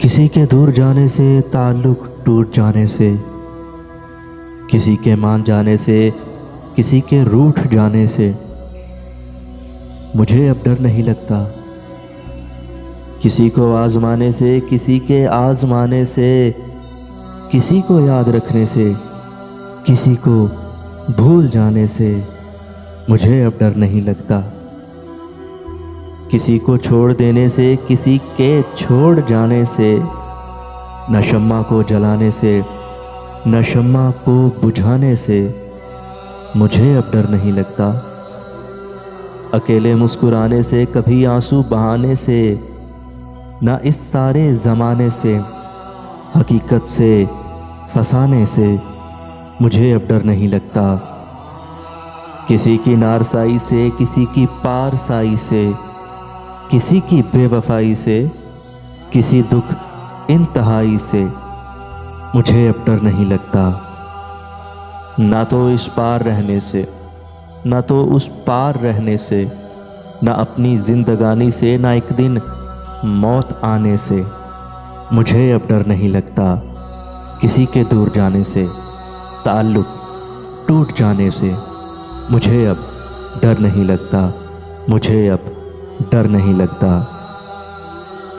किसी के दूर जाने से, ताल्लुक़ टूट जाने से, किसी के मान जाने से, किसी के रूठ जाने से मुझे अब डर नहीं लगता। किसी को आज़माने से, किसी के आज़माने से, किसी को याद रखने से, किसी को भूल जाने से मुझे अब डर नहीं लगता। किसी को छोड़ देने से, किसी के छोड़ जाने से, न शम्मा को जलाने से, न शम्मा को बुझाने से मुझे अब डर नहीं लगता। अकेले मुस्कुराने से, कभी आंसू बहाने से, न इस सारे ज़माने से, हकीकत से फंसाने से मुझे अब डर नहीं लगता। किसी की नारसाई से, किसी की पारसाई से, किसी की बेवफाई से, किसी दुख इंतहाई से मुझे अब डर नहीं लगता। ना तो इस पार रहने से, ना तो उस पार रहने से, ना अपनी जिंदगानी से, ना एक दिन मौत आने से मुझे अब डर नहीं लगता। किसी के दूर जाने से, ताल्लुक़ टूट जाने से मुझे अब डर नहीं लगता। मुझे अब डर नहीं लगता।